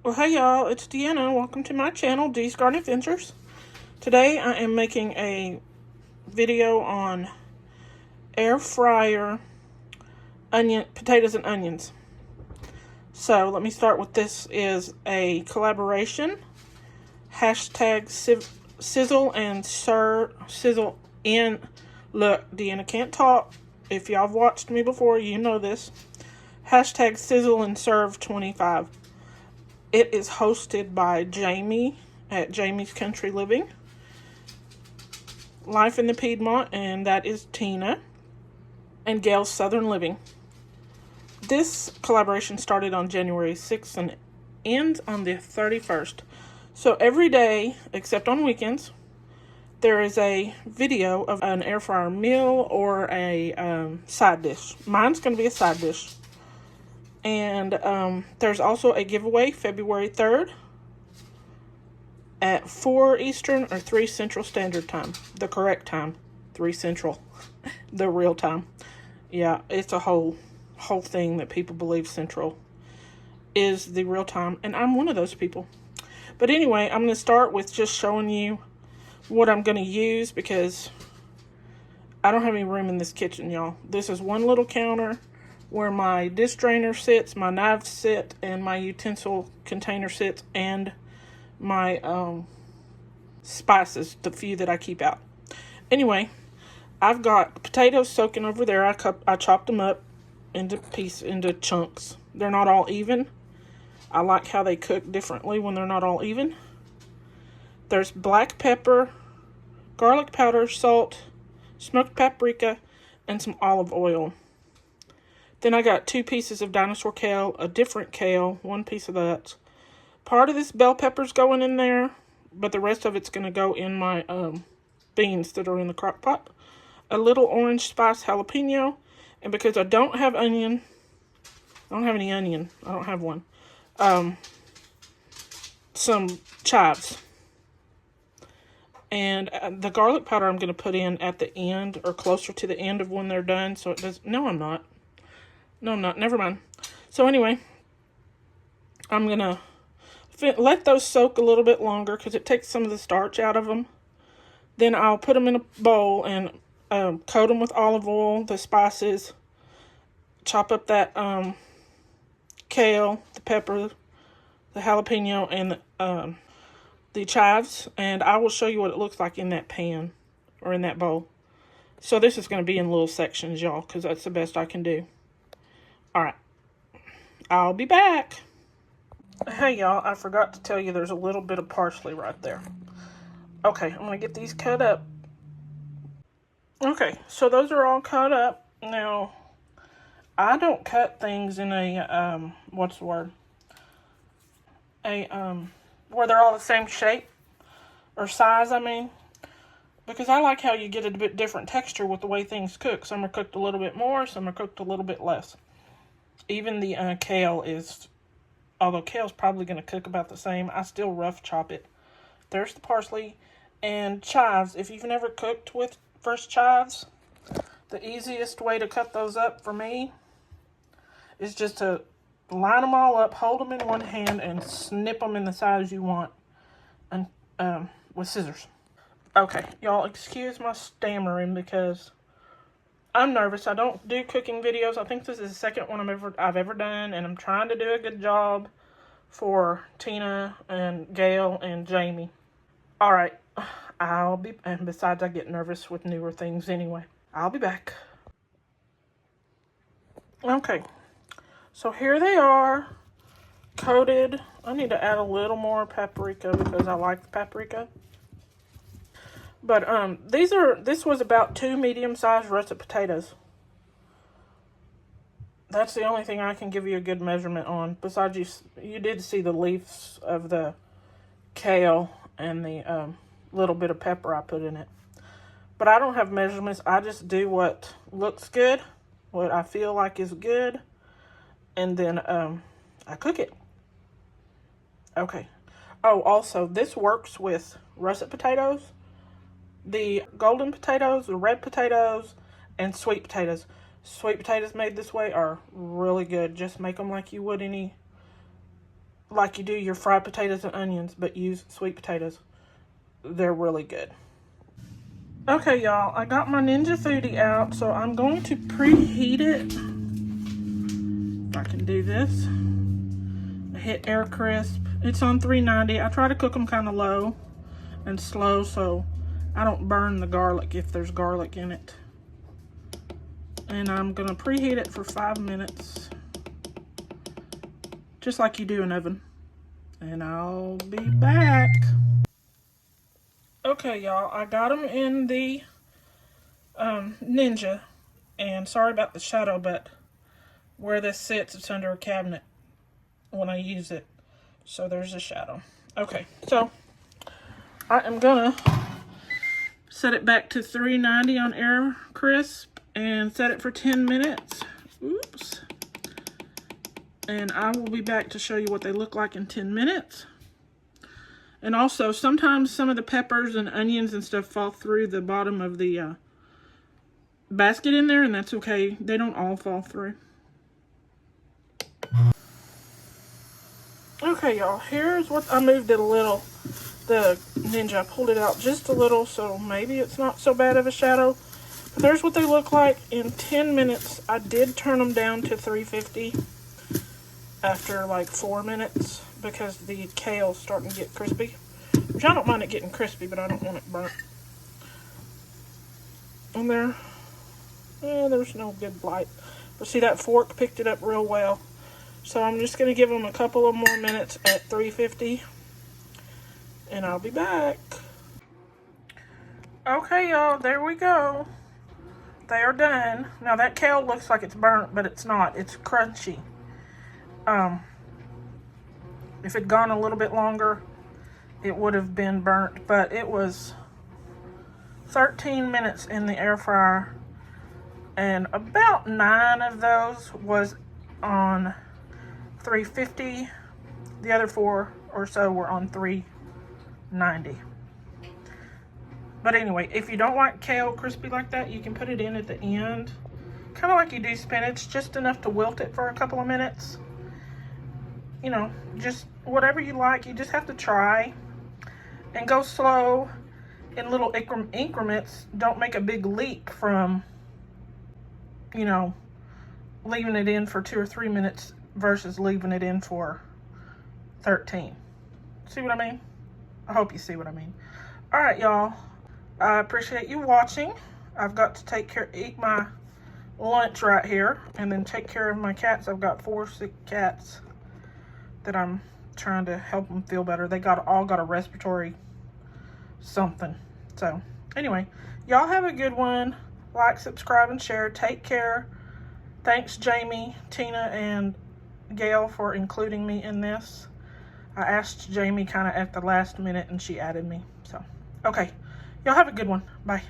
Well, hey y'all, it's Deanna. Welcome to my channel, Dee's Garden Adventures. Today I am making a video on air fryer potatoes and onions. So let me start with this is a collaboration. Hashtag sizzle and sizzle in. Look, Deanna can't talk. If y'all have watched me before, you know this. Hashtag sizzle and serve 25. It is hosted by Jamie at Jamie's Country Living, Life in the Piedmont, and that is Tina, and Gail's Southern Living. This collaboration started on January 6th and ends on the 31st. So every day, except on weekends, there is a video of an air fryer meal or a side dish. Mine's going to be a side dish. And there's also a giveaway February 3rd at 4 Eastern or 3 Central Standard Time. The correct time. 3 Central. The real time. Yeah, it's a whole thing that people believe Central is the real time. And I'm one of those people. But anyway, I'm going to start with just showing you what I'm going to use because I don't have any room in this kitchen, y'all. This is one little counter where my dish drainer sits, my knives sit, and my utensil container sits, and my spices, the few that I keep out. Anyway, I've got potatoes soaking over there. I chopped them up into chunks. They're not all even. I like how they cook differently when they're not all even. There's black pepper, garlic powder, salt, smoked paprika, and some olive oil. Then I got 2 pieces of dinosaur kale, a different kale, 1 piece of that. Part of this bell pepper's going in there, but the rest of it's going to go in my beans that are in the crock pot. A little orange spice jalapeno, and because I don't have onion, I don't have any onion, I don't have one, some chives. And the garlic powder I'm going to put in at the end, or closer to the end of when they're done, so it does, no I'm not. No, I'm not. Never mind. So anyway, I'm going to let those soak a little bit longer because it takes some of the starch out of them. Then I'll put them in a bowl and coat them with olive oil, the spices, chop up that kale, the pepper, the jalapeno, and the chives. And I will show you what it looks like in that pan or in that bowl. So this is going to be in little sections, y'all, because that's the best I can do. Alright, I'll be back. Hey y'all, I forgot to tell you there's a little bit of parsley right there. Okay, I'm going to get these cut up. Okay, so those are all cut up. Now, I don't cut things in a, what's the word? Where they're all the same shape, or size, I mean. Because I like how you get a bit different texture with the way things cook. Some are cooked a little bit more, some are cooked a little bit less. Even the kale is, although kale's probably going to cook about the same, I still rough chop it. There's the parsley and chives. If you've never cooked with fresh chives, the easiest way to cut those up for me is just to line them all up, hold them in one hand, and snip them in the size you want, and with scissors. Okay, y'all excuse my stammering because I'm nervous. I don't do cooking videos. I think this is the second one I've ever done, and I'm trying to do a good job for Tina and Gail and Jamie. All right, and besides, I get nervous with newer things anyway. I'll be back. Okay, so here they are, coated. I need to add a little more paprika because I like the paprika. But this was about 2 medium-sized russet potatoes. That's the only thing I can give you a good measurement on. Besides, you did see the leaves of the kale and the little bit of pepper I put in it. But I don't have measurements. I just do what looks good, what I feel like is good, and then I cook it. Okay. Oh, also, this works with russet potatoes, the golden potatoes, the red potatoes, and sweet potatoes. Sweet potatoes made this way are really good. Just make them like you would any like you do your fried potatoes and onions, but use sweet potatoes. They're really good. Okay, y'all, I got my Ninja Foodi out, so I'm going to preheat it. If I can do this. I hit air crisp. It's on 390. I try to cook them kind of low and slow so I don't burn the garlic if there's garlic in it. And I'm gonna preheat it for 5 minutes, just like you do in oven. And I'll be back. Okay, y'all, I got them in the Ninja, and sorry about the shadow, but where this sits, it's under a cabinet when I use it, so there's a shadow. Okay, so I am gonna set it back to 390 on air crisp and set it for 10 minutes. Oops. And I will be back to show you what they look like in 10 minutes. And also, sometimes some of the peppers and onions and stuff fall through the bottom of the basket in there, and that's okay. They don't all fall through. Okay, y'all, here's what I moved it a little. The Ninja, I pulled it out just a little, so maybe it's not so bad of a shadow. But there's what they look like in 10 minutes. I did turn them down to 350 after like 4 minutes because the kale's starting to get crispy. Which I don't mind it getting crispy, but I don't want it burnt. And there's no good light. But see, that fork picked it up real well. So I'm just going to give them a couple of more minutes at 350. And I'll be back. Okay, y'all, there we go. They are done. Now that kale looks like it's burnt, but it's not. It's crunchy. If it'd gone a little bit longer, it would have been burnt, but it was 13 minutes in the air fryer, and about 9 of those was on 350. The other 4 or so were on 390. But anyway, if you don't like kale crispy like that, you can put it in at the end, kind of like you do spinach, just enough to wilt it for a couple of minutes. You know, just whatever you like. You just have to try and go slow in little increments. Don't make a big leap from, you know, leaving it in for 2 or 3 minutes versus leaving it in for 13. See what I mean? I hope you see what I mean. All right, y'all. I appreciate you watching. I've got to eat my lunch right here and then take care of my cats. I've got 4 sick cats that I'm trying to help them feel better. They all got a respiratory something. So anyway, y'all have a good one. Like, subscribe, and share. Take care. Thanks, Jamie, Tina, and Gail for including me in this. I asked Jamie kind of at the last minute and she added me. So, okay. Y'all have a good one. Bye.